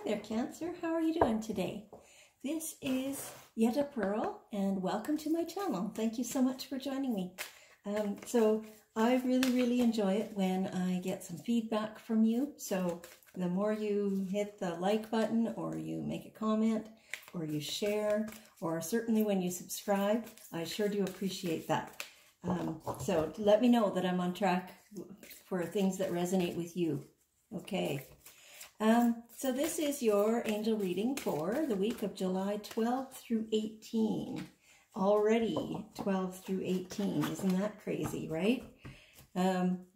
there, Cancer. How are you doing today? This is Yetta Pearl, and welcome to my channel. Thank you so much for joining me. So I really enjoy it when I get some feedback from you. So the more you hit the like button, or you make a comment, or you share, or certainly when you subscribe, I sure do appreciate that. So let me know that I'm on track for things that resonate with you. Okay. So this is your angel reading for the week of July 12 through 18. Already 12 through 18. Isn't that crazy, right?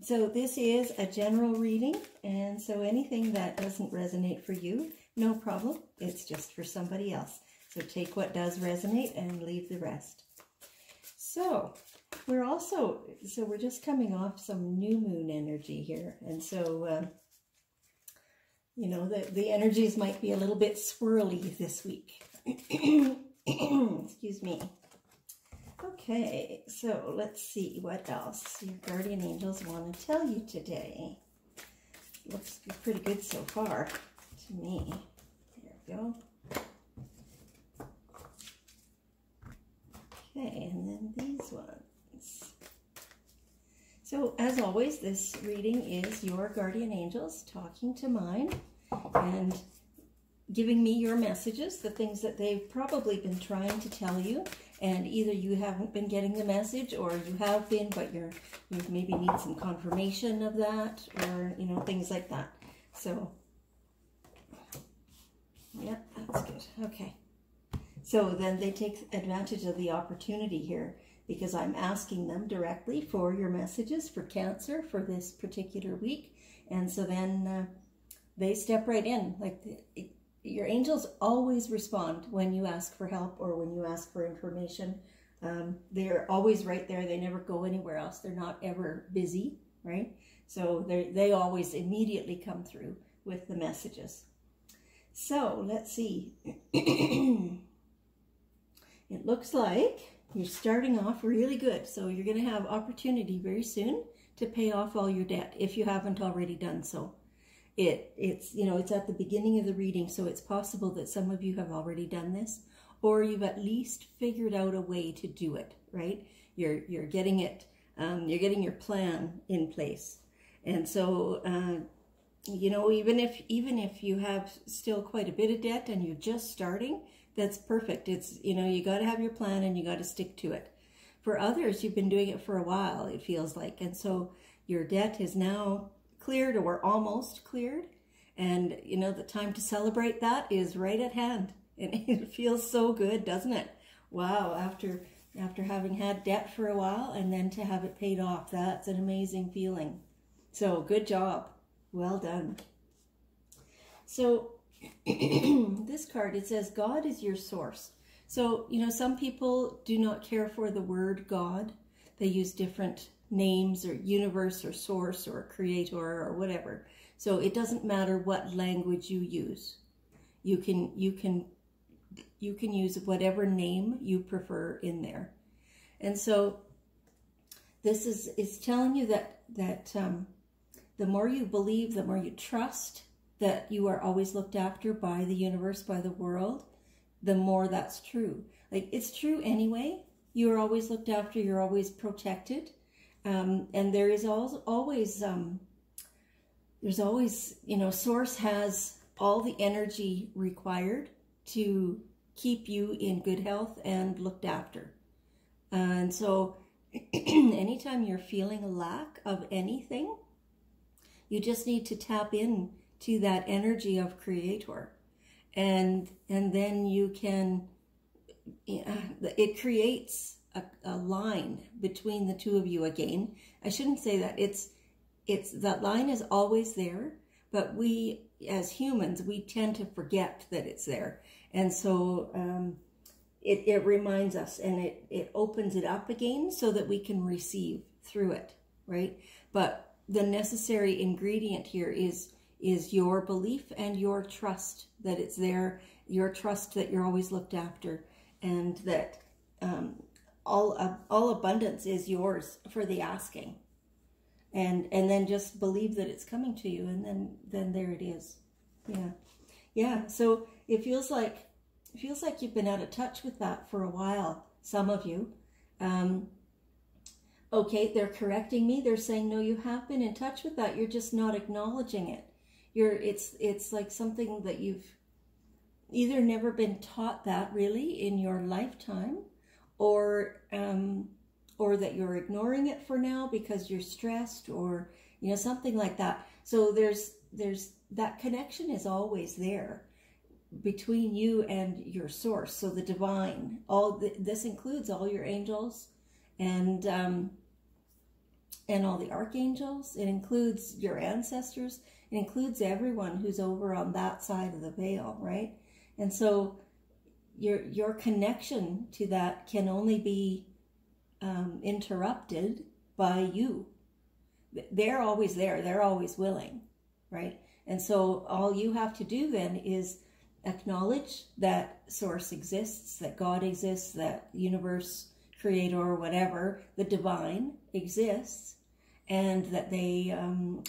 So this is a general reading, and so anything that doesn't resonate for you, no problem. It's just for somebody else. So take what does resonate and leave the rest. So we're just coming off some new moon energy here, and so you know, the energies might be a little bit swirly this week. Excuse me. Okay, so let's see what else your guardian angels want to tell you today. Looks pretty good so far to me. There we go. Okay, and then these ones. So, as always, this reading is your guardian angels talking to mine and giving me your messages, the things that they've probably been trying to tell you, and either you haven't been getting the message, or you have been, but you maybe need some confirmation of that, or, you know, things like that. So, yeah, that's good. Okay. So then they take advantage of the opportunity here, because I'm asking them directly for your messages for Cancer for this particular week. And so then they step right in. Like your angels always respond when you ask for help or when you ask for information. They're always right there. They never go anywhere else. They're not ever busy, right? So they always immediately come through with the messages. So let's see. It looks like you're starting off really good. So you're going to have opportunity very soon to pay off all your debt if you haven't already done so. It's you know, it's at the beginning of the reading, so it's possible that some of you have already done this, or you've at least figured out a way to do it, right? You're getting it, you're getting your plan in place. And so you know, even if you have still quite a bit of debt and you're just starting, that's perfect. It's, you know, you got to have your plan and you got to stick to it. For others, you've been doing it for a while, it feels like. And so your debt is now cleared, or almost cleared. And, you know, the time to celebrate that is right at hand. And it feels so good, doesn't it? Wow, after having had debt for a while and then to have it paid off, that's an amazing feeling. So good job. Well done. So this card, it says, God is your source. So, you know, some people do not care for the word God. They use different names, or universe, or source, or creator, or whatever. So it doesn't matter what language you use. You can use whatever name you prefer in there. And so this is telling you that the more you believe, the more you trust that you are always looked after by the universe, by the world, the more that's true. Like, it's true anyway. You are always looked after. You're always protected. And there is always, you know, Source has all the energy required to keep you in good health and looked after. And so anytime you're feeling a lack of anything, you just need to tap in to that energy of Creator, and then you can, it creates a line between the two of you again. I shouldn't say that. That line is always there, but we as humans, we tend to forget that it's there. And so it reminds us, and it opens it up again so that we can receive through it, right? But the necessary ingredient here is your belief and your trust that it's there, your trust that you're always looked after, and that all abundance is yours for the asking. And then just believe that it's coming to you, and then there it is. Yeah. Yeah, so it feels like you've been out of touch with that for a while, some of you. Okay, they're correcting me. They're saying, no, you have been in touch with that. You're just not acknowledging it. It's like something that you've either never been taught that really in your lifetime, or that you're ignoring it for now because you're stressed, or something like that. So there's that connection is always there between you and your source. So the divine, this includes all your angels and all the archangels. It includes your ancestors. It includes everyone who's over on that side of the veil, right? And so your connection to that can only be interrupted by you. They're always there. They're always willing, right? And so all you have to do then is acknowledge that source exists, that God exists, that universe, creator, whatever, the divine exists, and that they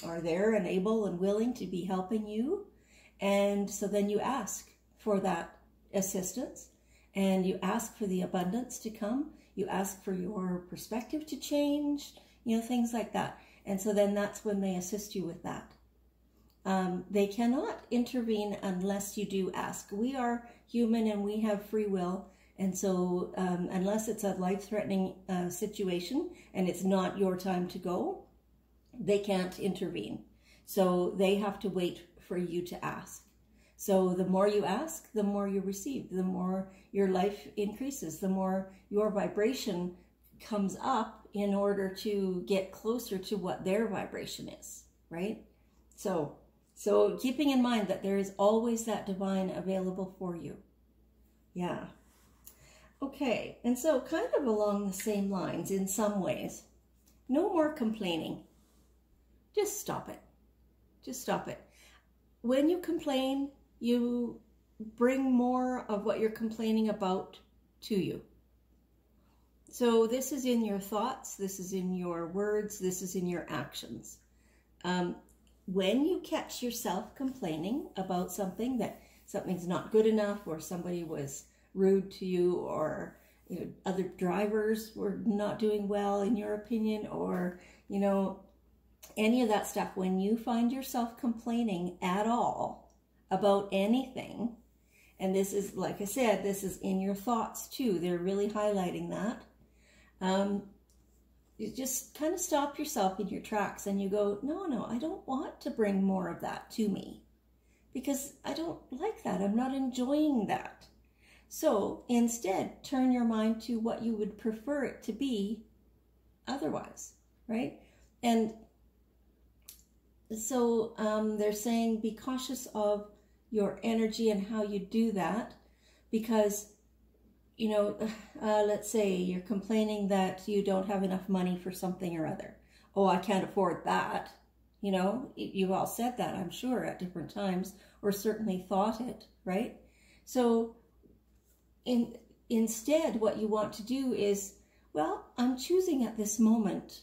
are there and able and willing to be helping you. And so then you ask for that assistance, and you ask for the abundance to come. You ask for your perspective to change, things like that. And so then that's when they assist you with that. They cannot intervene unless you do ask. We are human and we have free will. And so unless it's a life-threatening situation and it's not your time to go, they can't intervene. So they have to wait for you to ask. So the more you ask, the more you receive, the more your life increases, the more your vibration comes up in order to get closer to what their vibration is, right? So keeping in mind that there is always that divine available for you. Yeah. Okay, and so kind of along the same lines in some ways, no more complaining. Just stop it. Just stop it. When you complain, you bring more of what you're complaining about to you. So this is in your thoughts, this is in your words, this is in your actions. When you catch yourself complaining about something, that something's not good enough, or somebody was rude to you, or other drivers were not doing well in your opinion, or any of that stuff, when you find yourself complaining at all about anything, and this is, like I said, this is in your thoughts too, they're really highlighting that, you just kind of stop yourself in your tracks and you go, no, I don't want to bring more of that to me because I don't like that. I'm not enjoying that. So instead, turn your mind to what you would prefer it to be otherwise, right? And so they're saying be cautious of your energy and how you do that, because let's say you're complaining that you don't have enough money for something or other. Oh, I can't afford that. You've all said that, I'm sure, at different times, or certainly thought it, right? So instead, what you want to do is, well, I'm choosing at this moment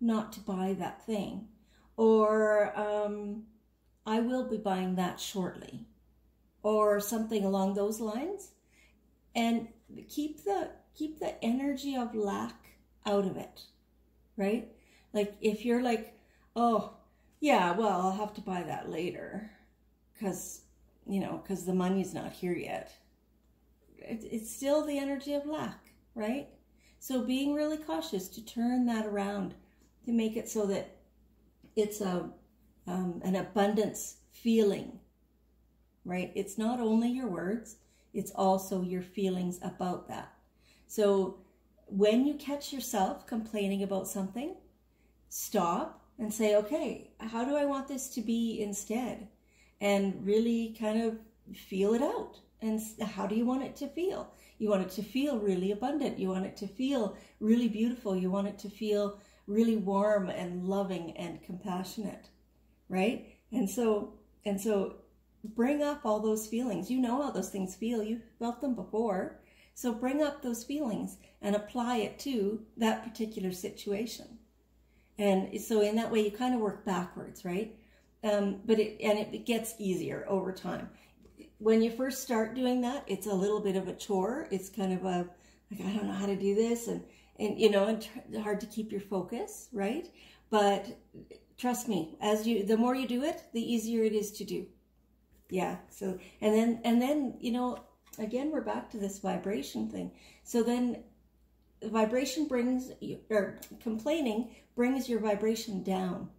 not to buy that thing, or I will be buying that shortly, or something along those lines. And keep the energy of lack out of it, right? Like if you're like, oh yeah, well, I'll have to buy that later because the money's not here yet. It's still the energy of lack, right? So being really cautious to turn that around, to make it so that it's an abundance feeling, right? It's not only your words, it's also your feelings about that. So when you catch yourself complaining about something, stop and say, okay, how do I want this to be instead? And really kind of feel it out. And how do you want it to feel? You want it to feel really abundant. You want it to feel really beautiful. You want it to feel really warm and loving and compassionate, right? And so bring up all those feelings. You know how those things feel. You've felt them before. So bring up those feelings and apply it to that particular situation. And so in that way, you kind of work backwards, right? But it gets easier over time. when you first start doing that, it's a little bit of a chore. It's kind of a, like, I don't know how to do this, and you know, and hard to keep your focus, right? But trust me, the more you do it, the easier it is to do. Yeah. So, and then, you know, again, we're back to this vibration thing. So then vibration brings, or complaining brings your vibration down.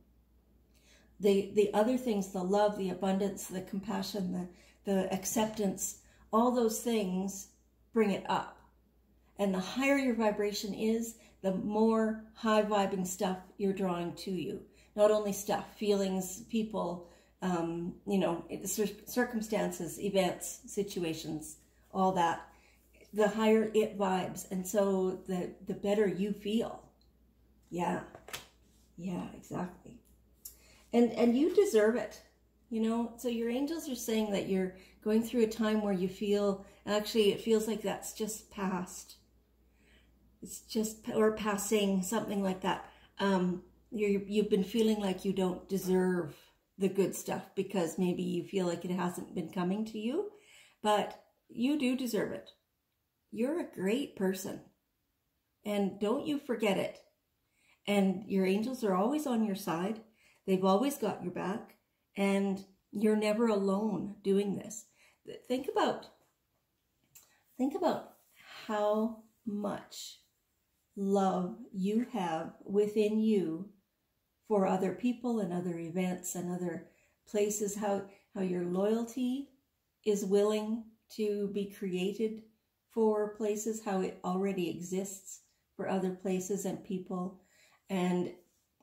The other things, the love, the abundance, the compassion, the acceptance, all those things bring it up. And the higher your vibration is, the more high vibing stuff you're drawing to you. Not only stuff, feelings, people, you know, circumstances, events, situations, all that. The higher it vibes, and so the better you feel. Yeah. Yeah, exactly. And you deserve it. You know, so your angels are saying that you're going through a time where you feel, actually it feels like that's just past. It's just, or passing, something like that. You've been feeling like you don't deserve the good stuff because maybe you feel like it hasn't been coming to you, but you do deserve it. You're a great person, and don't you forget it. And your angels are always on your side. They've always got your back, and you're never alone doing this. Think about how much love you have within you for other people and other events and other places, how your loyalty is willing to be created for places, how it already exists for other places and people. And,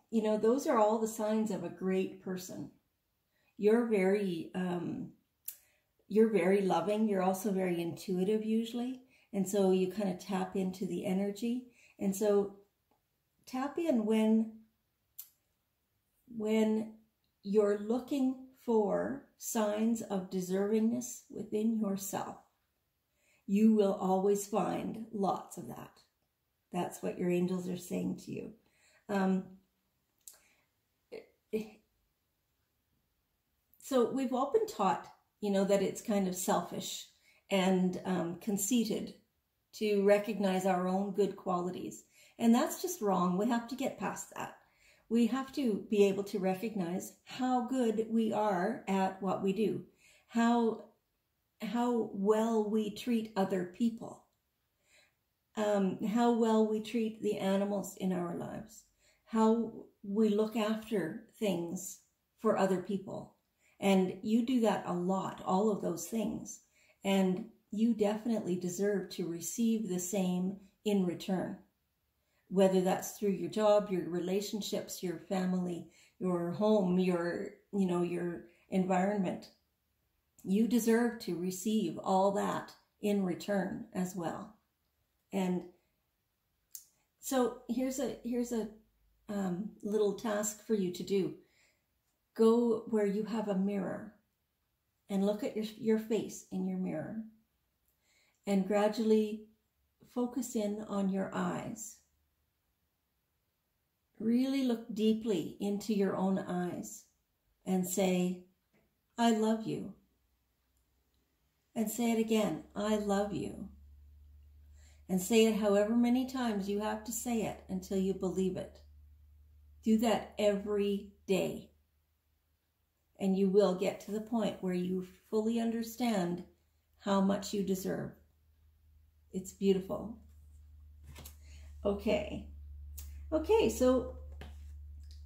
you know, those are all the signs of a great person. You're very loving. You're also very intuitive usually. And so you kind of tap into the energy. And so tap in when you're looking for signs of deservingness within yourself. You will always find lots of that. That's what your angels are saying to you. So we've all been taught, you know, that it's kind of selfish and conceited to recognize our own good qualities. And that's just wrong. We have to get past that. We have to be able to recognize how good we are at what we do, how well we treat other people, how well we treat the animals in our lives, how we look after things for other people. And you do that a lot, all of those things. And you definitely deserve to receive the same in return, whether that's through your job, your relationships, your family, your home, your environment. You deserve to receive all that in return as well. And so here's a little task for you to do. Go where you have a mirror and look at your face in your mirror, and gradually focus in on your eyes. Really look deeply into your own eyes and say, I love you. And say it again, I love you. And say it however many times you have to say it until you believe it. Do that every day. And you will get to the point where you fully understand how much you deserve. It's beautiful. Okay, so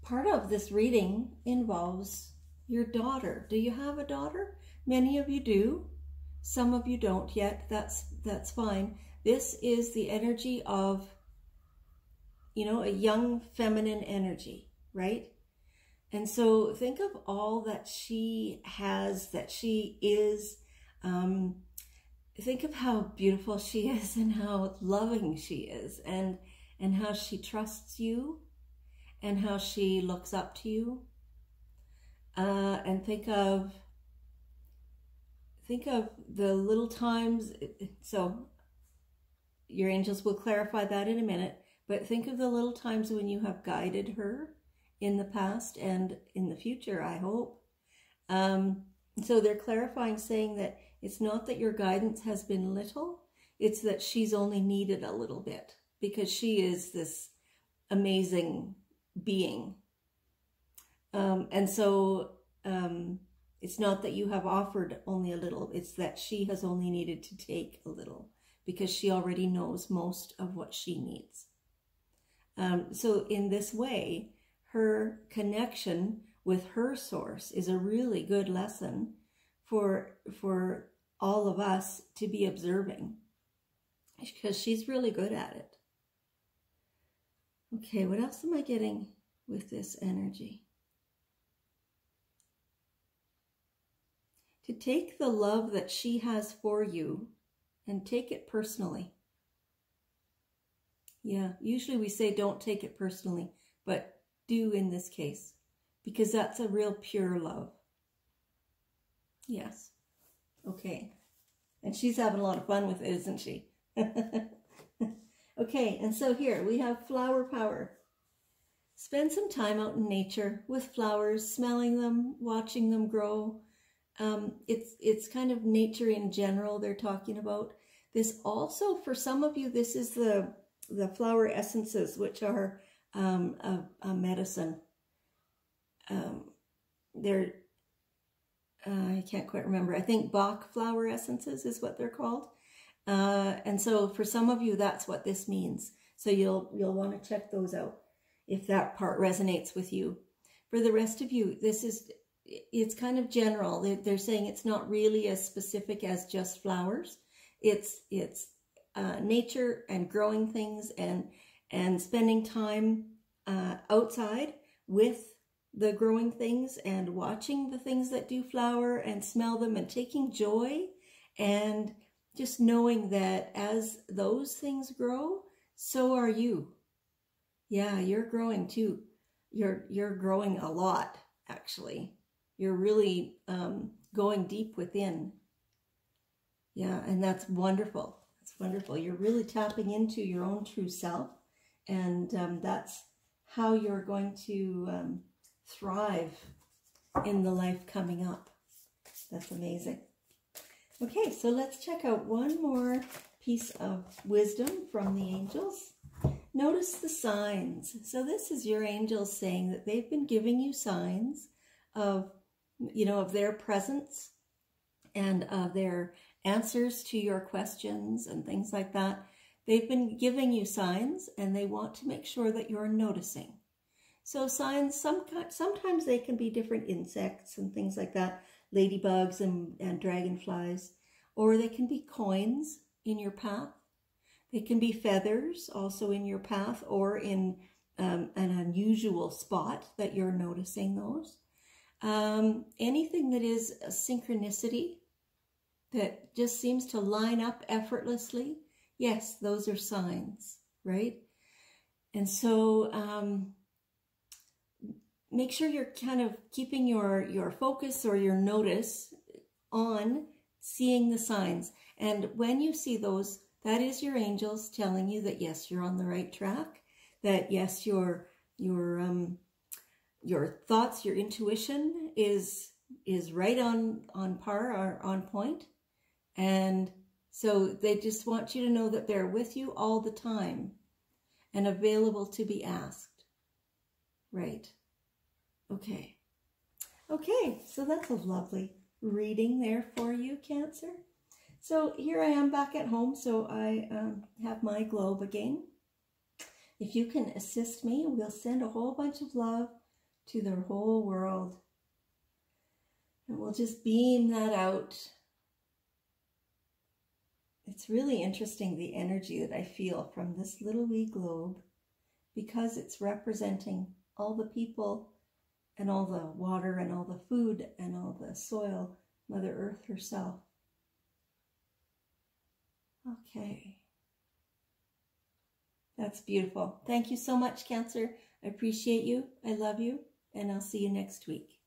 part of this reading involves your daughter. Do you have a daughter? Many of you do. Some of you don't yet. That's fine. This is the energy of, you know, a young feminine energy, right? And so think of all that she has, that she is. Think of how beautiful she is and how loving she is, and how she trusts you and how she looks up to you. And think of the little times, so your angels will clarify that in a minute, but think of the little times when you have guided her in the past and in the future, I hope. So they're clarifying, saying that It's not that your guidance has been little, it's that she's only needed a little bit because she is this amazing being. And so it's not that you have offered only a little, it's that she has only needed to take a little because she already knows most of what she needs. So in this way, her connection with her source is a really good lesson for all of us to be observing, because she's really good at it. Okay, what else am I getting with this energy? To take the love that she has for you and take it personally. Yeah, usually we say don't take it personally, but do in this case, because that's a real pure love. Yes. Okay. And she's having a lot of fun with it, isn't she? Okay, and so here we have flower power. Spend some time out in nature with flowers, smelling them, watching them grow. It's kind of nature in general they're talking about. This also, for some of you, this is the flower essences, which are a medicine. They're, I can't quite remember. I think Bach flower essences is what they're called. And so for some of you, that's what this means. So you'll want to check those out if that part resonates with you. For the rest of you, it's kind of general. They're saying it's not really as specific as just flowers. It's nature and growing things and spending time outside with the growing things and watching the things that do flower and smell them and taking joy and just knowing that as those things grow, so are you. Yeah, you're growing too. You're growing a lot, actually. You're really going deep within. Yeah, and that's wonderful. That's wonderful. You're really tapping into your own true self, and that's how you're going to thrive in the life coming up. That's amazing. Okay, so let's check out one more piece of wisdom from the angels. Notice the signs. So this is your angels saying that they've been giving you signs of, of their presence and of their answers to your questions and things like that. They've been giving you signs and they want to make sure that you're noticing. So signs, sometimes they can be different insects and things like that, ladybugs and dragonflies, or they can be coins in your path. They can be feathers also in your path or in an unusual spot that you're noticing those. Anything that is a synchronicity that just seems to line up effortlessly, yes, those are signs, right? And so make sure you're kind of keeping your focus or your notice on seeing the signs. And when you see those, that is your angels telling you that yes, you're on the right track, that yes, your thoughts, your intuition is right on par or on point. And so they just want you to know that they're with you all the time and available to be asked. Right. Okay. Okay, so that's a lovely reading there for you, Cancer. So here I am back at home, so I have my globe again. If you can assist me, we'll send a whole bunch of love to the whole world. And we'll just beam that out. It's really interesting, the energy that I feel from this little wee globe, because it's representing all the people and all the water and all the food and all the soil, Mother Earth herself. Okay. That's beautiful. Thank you so much, Cancer. I appreciate you. I love you. And I'll see you next week.